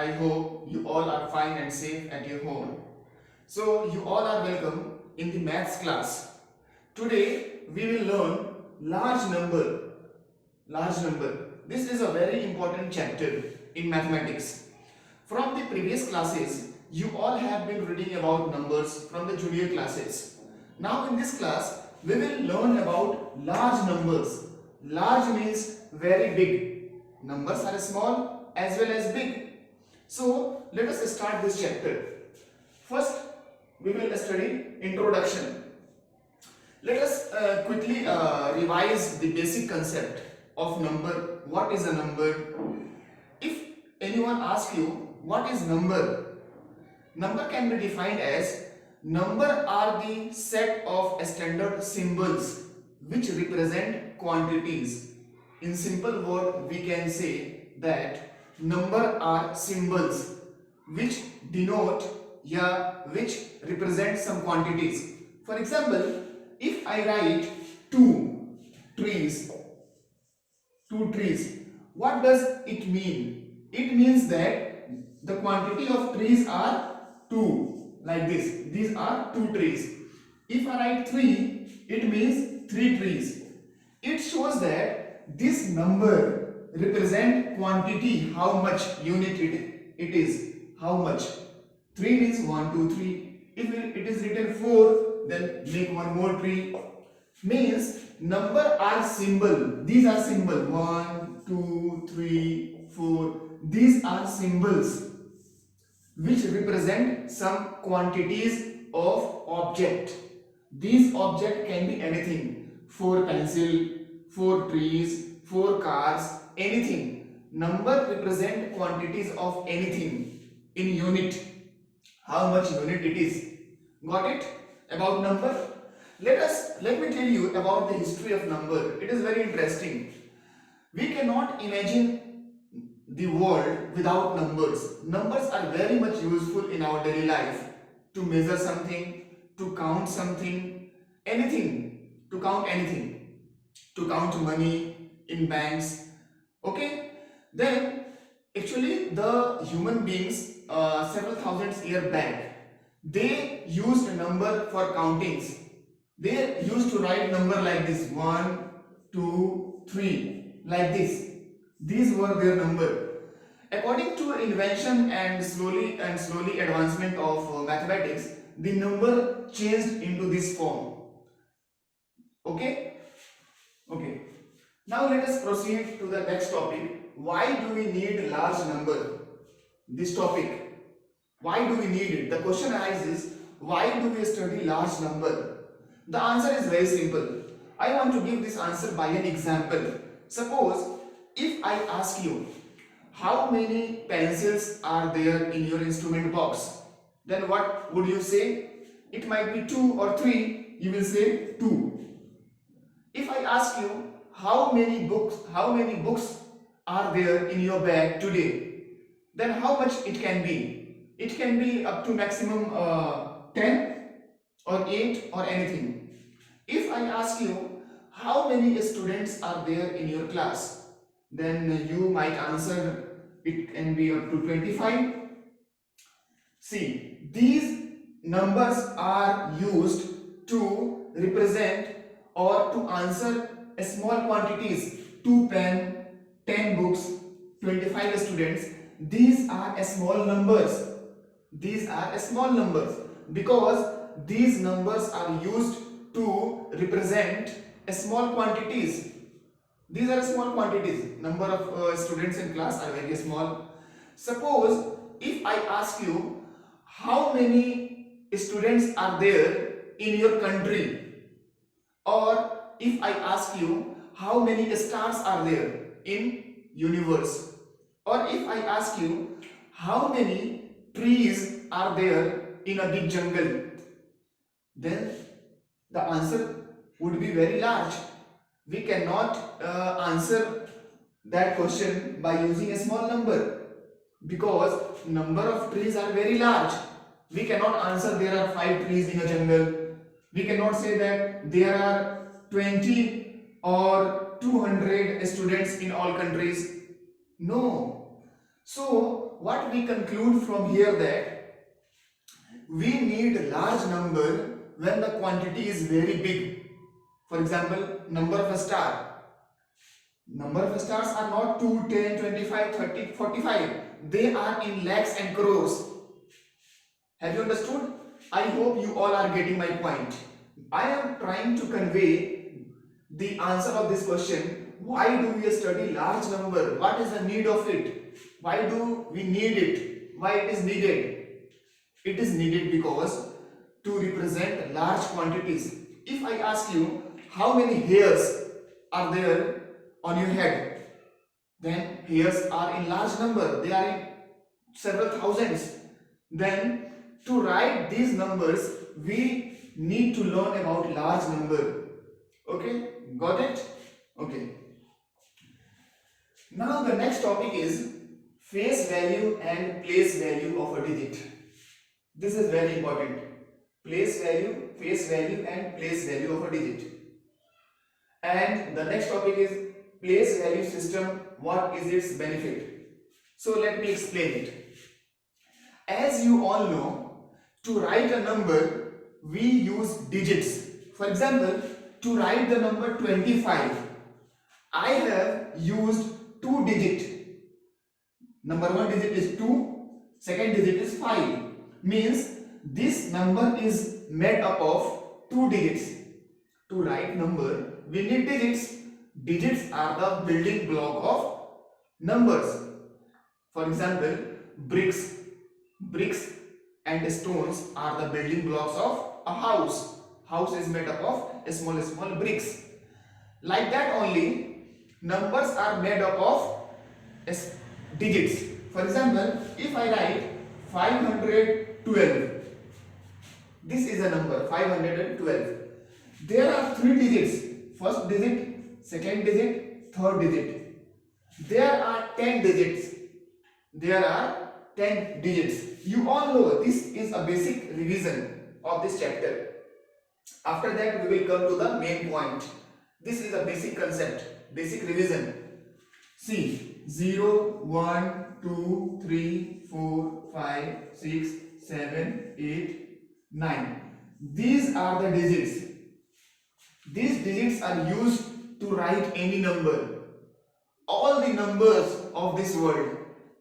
I hope you all are fine and safe at your home. So you all are welcome in the maths class. Today we will learn large number. Large number. This is a very important chapter in mathematics. From the previous classes, you all have been reading about numbers from the junior classes. Now in this class, we will learn about large numbers. Large means very big. Numbers are small as well as big. So let us start this chapter. First, we will study introduction. Let us quickly revise the basic concept of number. What is a number? If anyone asks you what is number, number can be defined as number are the set of standard symbols which represent quantities. In simple word, we can say that number are symbols which denote which represent some quantities. For example, if I write trees, two trees, what does it mean? It means that the quantity of trees are 2, like this. These are 2 trees. If I write 3, it means 3 trees. It shows that this number represent quantity, how much unit it is, how much. 3 means 1, 2, 3. If it is written 4, then make one more tree. Means number are symbol. These are symbol. 1, 2, 3, 4. These are symbols which represent some quantities of object. These object can be anything. 4 pencil, 4 trees, 4 cars, anything. Number represent quantities of anything in unit. How much unit it is. Got it? About number? Let me tell you about the history of number. It is very interesting. We cannot imagine the world without numbers. Numbers are very much useful in our daily life to measure something, to count something, anything, to count anything, to count money in banks. Okay? Then actually the human beings several thousands years back, they used a number for countings. They used to write number like this: 1, 2, 3, like this. These were their number. According to invention and slowly advancement of mathematics, the number changed into this form. Okay? Okay. Now let us proceed to the next topic. Why do we need large number? This topic. Why do we need it? The question arises, why do we study large number? The answer is very simple. I want to give this answer by an example. Suppose if I ask you, how many pencils are there in your instrument box? Then what would you say? It might be 2 or 3. You will say 2. If I ask you, how many books are there in your bag today? Then how much it can be? It can be up to maximum 10 or 8 or anything. If I ask you, how many students are there in your class? Then you might answer, it can be up to 25. See, these numbers are used to represent or to answer small quantities. 2 pen, 10 books, 25 students. These are small numbers. These are small numbers because these numbers are used to represent small quantities. These are small quantities. Number of students in class are very small. Suppose if I ask you, how many students are there in your country? Or if I ask you, how many stars are there in universe? Or if I ask you, how many trees are there in a big jungle? Then the answer would be very large. We cannot answer that question by using a small number because number of trees are very large. We cannot answer there are 5 trees in a jungle. We cannot say that there are 20 or 200 students in all countries. No. So what we conclude from here that we need a large number when the quantity is very big. For example, number of a star. Number of stars are not 2, 10, 25, 30, 45. They are in lakhs and crores. Have you understood? I hope you all are getting my point. I am trying to convey the answer of this question. Why do we study large number? What is the need of it? Why do we need it? Why it is needed? It is needed because to represent large quantities. If I ask you how many hairs are there on your head, then hairs are in large number. They are in several thousands. Then to write these numbers, we need to learn about large number. Okay, got it? Okay. Now the next topic is face value and place value of a digit. This is very important. Place value, face value and place value of a digit. And the next topic is place value system. What is its benefit? So let me explain it. As you all know, to write a number, we use digits. For example, to write the number 25, I have used 2 digits. Number 1 digit is 2, second digit is 5. Means this number is made up of 2 digits. To write number, we need digits. Digits are the building block of numbers. For example, bricks and stones are the building blocks of a house. House is made up of small bricks. Like that only, numbers are made up of digits. For example, if I write 512, this is a number 512. There are 3 digits. First digit, second digit, third digit. There are 10 digits. There are 10 digits. You all know this is a basic revision of this chapter. After that we will come to the main point. This is a basic concept, basic revision. See, 0, 1, 2, 3, 4, 5, 6, 7, 8, 9. These are the digits. These digits are used to write any number. All the numbers of this world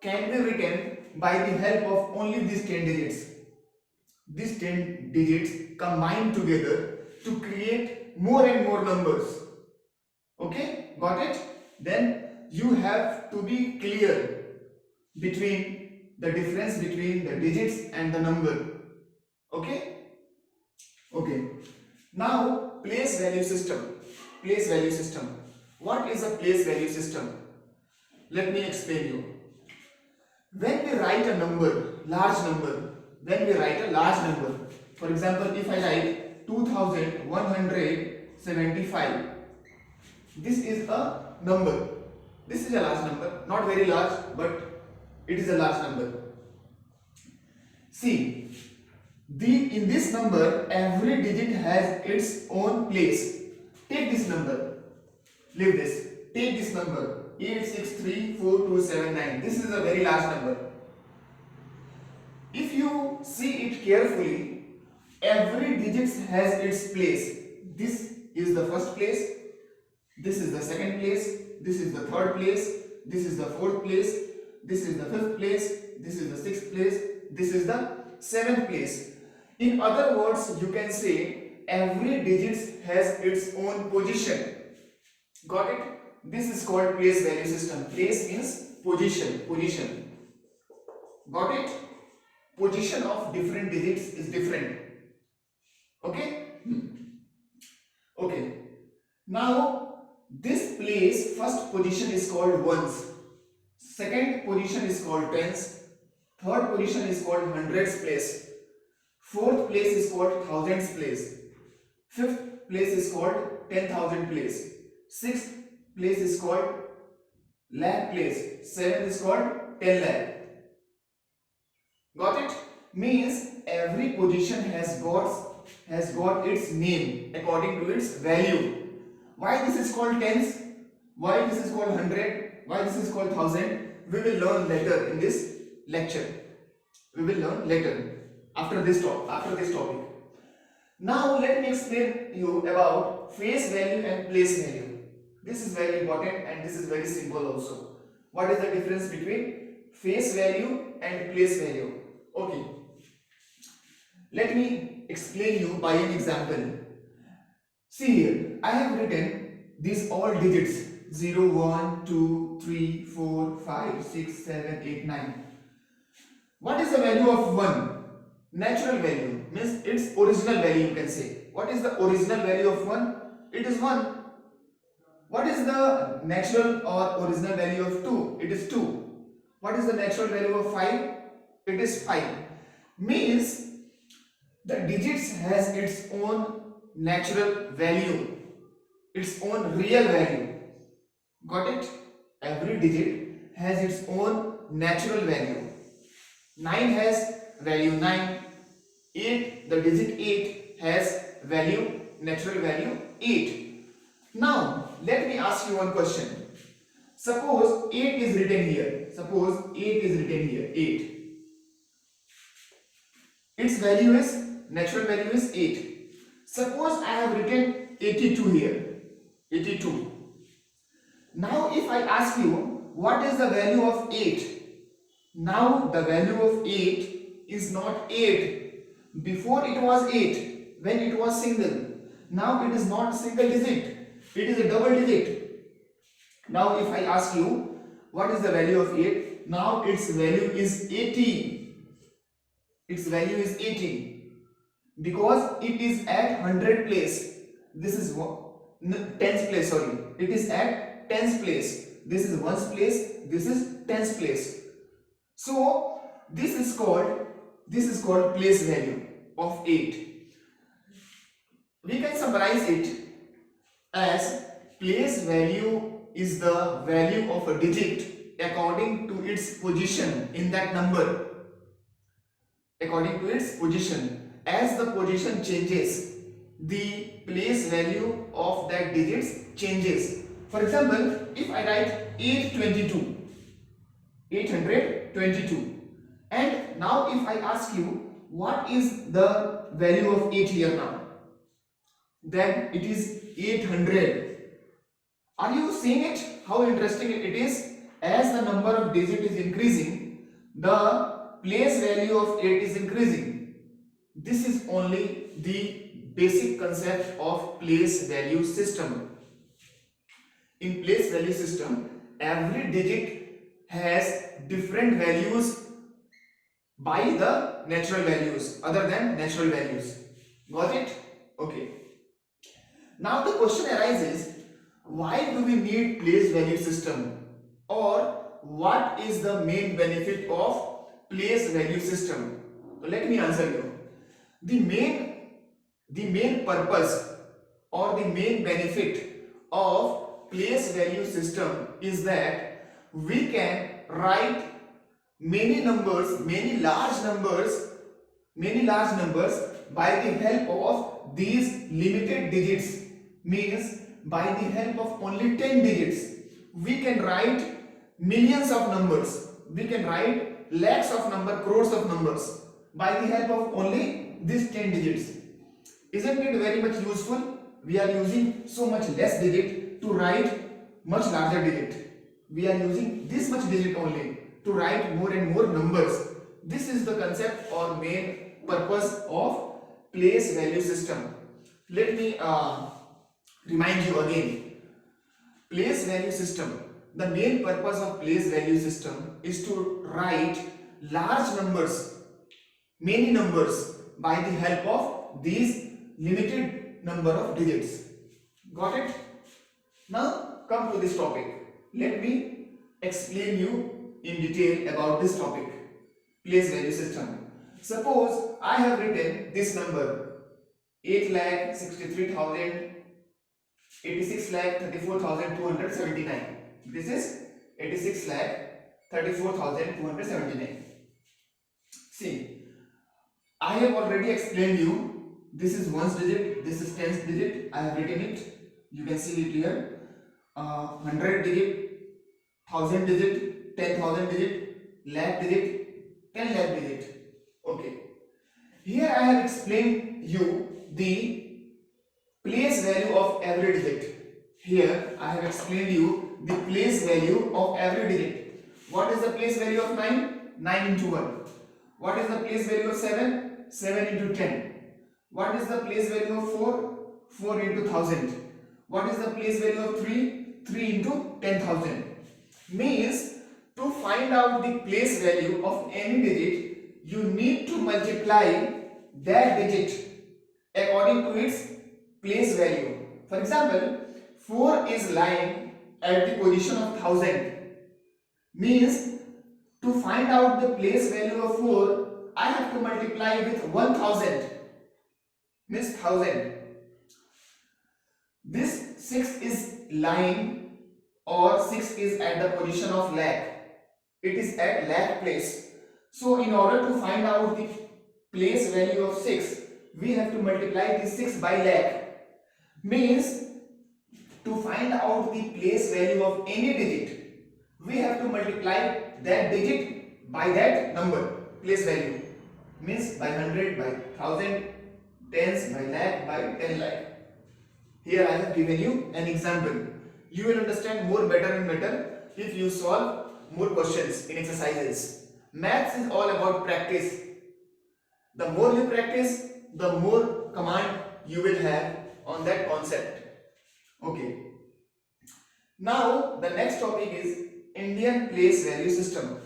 can be written by the help of only these 10 digits. These 10 digits combine together to create more and more numbers. Okay, got it? Then you have to be clear between the difference between the digits and the number. Okay? Okay. Now, place value system. Place value system. What is a place value system? Let me explain you. When we write a number, large number, for example, if I write 2175, this is a number. This is a large number, not very large, but it is a large number. See, in this number, every digit has its own place. Take this number, leave this. Take this number, 8634279. This is a very large number. If you see it carefully, every digit has its place. This is the first place, this is the second place, this is the third place, this is the fourth place, this is the fifth place, this is the sixth place, this is the seventh place. In other words, you can say every digit has its own position. Got it? This is called place value system. Place means position. Got it? Position of different digits is different. Okay? Okay. Now, this place, first position is called ones. Second position is called tens. Third position is called hundreds place. Fourth place is called thousands place. Fifth place is called 10,000 place. Sixth place is called lakh place. Seventh is called 10 lakh. Got it? Means every position has got its name according to its value. Why this is called tens? Why this is called 100? Why this is called 1000? we will learn later in this lecture. We will learn later after this topic. Now let me explain you about face value and place value. This is very important and this is very simple also. What is the difference between face value and place value? Okay. Let me explain you by an example. See here, I have written these all digits 0, 1, 2, 3, 4, 5, 6, 7, 8, 9. What is the value of 1? Natural value means its original value, you can say. What is the original value of 1? It is 1. What is the natural or original value of 2? It is 2. What is the natural value of 5? It is 5. Means the digits has its own natural value, its own real value. Got it? Every digit has its own natural value. 9 has value 9. 8, the digit 8 has value, natural value 8. Now, let me ask you one question. Suppose 8 is written here. Suppose 8 is written here. 8. Its value is, natural value is 8. Suppose I have written 82 here. 82. Now, if I ask you, what is the value of 8? Now, the value of 8 is not 8. Before it was 8 when it was single. Now it is not single digit. It is a double digit. Now if I ask you what is the value of 8? Now its value is 80. Its value is 80. Because it is at 100 place. This is 10th place, sorry. It is at 10th place. This is 1st place. This is 10th place. So this is called place value of 8. We can summarize it as place value is the value of a digit according to its position in that number. According to its position. As the position changes, the place value of that digit changes. For example, if I write 822, 822. And now if I ask you what is the value of 8 here now, then it is 800. Are you seeing it? How interesting it is? As the number of digit is increasing, the place value of 8 is increasing. This is only the basic concept of place value system. In place value system, every digit has different values by the natural values other than natural values. Got it? Okay. Now the question arises, why do we need place value system, or what is the main benefit of place value system? So let me answer you. The main purpose or the main benefit of place value system is that we can write many large numbers by the help of these limited digits. Means by the help of only 10 digits we can write millions of numbers, we can write lakhs of numbers, crores of numbers by the help of only these 10 digits. Isn't it very much useful? We are using so much less digit to write much larger digit. We are using this much digit only to write more and more numbers. This is the concept or main purpose of place value system. Let me remind you again. Place value system. The main purpose of place value system is to write large numbers, many numbers by the help of these limited number of digits. Got it? Now come to this topic. Let me explain you in detail about this topic, place value system. Suppose I have written this number 8,63,000, 86,34,279. This is 86,34,279. See, I have already explained you. This is 1st digit, this is 10th digit. I have written it. You can see it here. 100 digit, 1000 digit, 10,000 digit, lakh digit, 10 lakh digit. Okay. Here I have explained you the place value of every digit. Here I have explained you the place value of every digit. What is the place value of 9? 9 into 1. What is the place value of 7? 7 into 10. What is the place value of 4? 4 into 1000. What is the place value of 3? 3 into 10,000. Means to find out the place value of any digit, you need to multiply that digit according to its place value. For example, 4 is lying at the position of 1000. Means to find out the place value of 4, I have to multiply with 1000. Means 1000. This 6 is lying, or 6 is at the position of lakh. It is at lakh place. So in order to find out the place value of 6, we have to multiply the 6 by lakh. Means to find out the place value of any digit, we have to multiply that digit by that number, place value. Means by 100, by 1000, tens, by lakh, by 10 lakh. Here I have given you an example. You will understand more better and better if you solve more questions in exercises. Maths is all about practice. The more you practice, the more command you will have on that concept. Okay. Now the next topic is Indian place value system.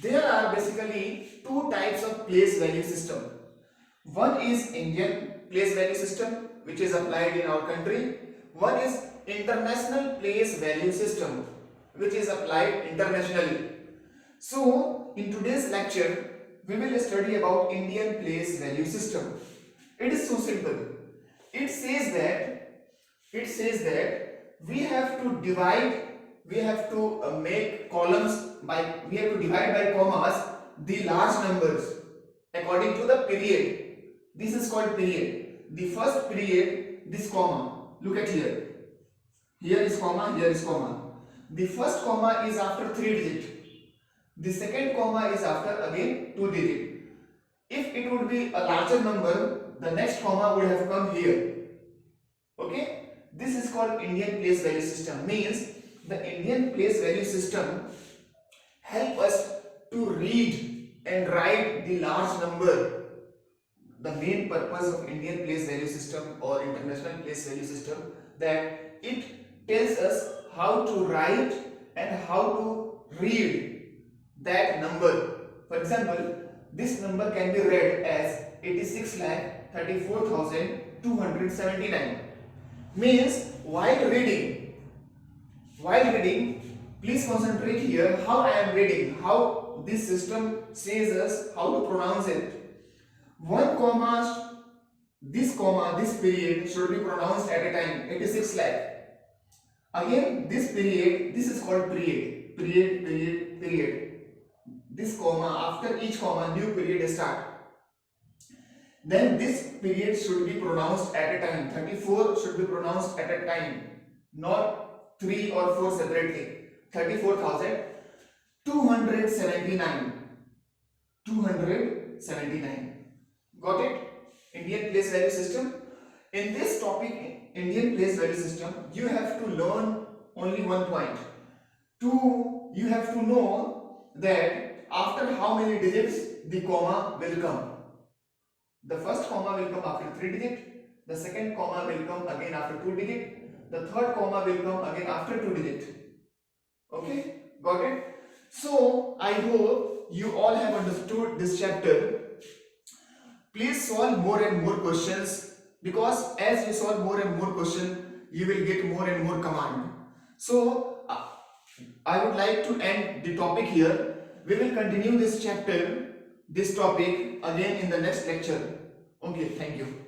There are basically two types of place value system. One is Indian place value system, which is applied in our country. One is international place value system, which is applied internationally. So in today's lecture, we will study about Indian place value system. It is so simple. It says that we have to divide, we have to make columns by, we have to divide by commas the large numbers according to the period. This is called period. The first period, this comma, look at here. Here is comma, here is comma. The first comma is after 3 digit. The second comma is after again 2 digit. If it would be a larger number, the next comma would have come here. Okay? This is called Indian place value system. Means the Indian place value system help us to read and write the large number. The main purpose of Indian place value system or international place value system, that it tells us how to write and how to read that number. For example, this number can be read as 86,34,279. Means while reading, please concentrate here how I am reading, how this system says us how to pronounce it. One comma, this period should be pronounced at a time, 86 lakh. Again, this period, this is called period. This comma, after each comma, new period start. Then this period should be pronounced at a time. 34 should be pronounced at a time, not 3 or 4 separately. 34,279. 279. Got it? Indian place value system. In this topic, Indian place value system, you have to learn only one point. You have to know that after how many digits the comma will come. The first comma will come after 3 digit, the second comma will come again after 2 digit, the third comma will come again after 2 digit. Okay, got it? So I hope you all have understood this chapter. Please solve more and more questions, because as you solve more and more questions, you will get more and more command. So I would like to end the topic here. We will continue this chapter, this topic again in the next lecture. Okay, thank you.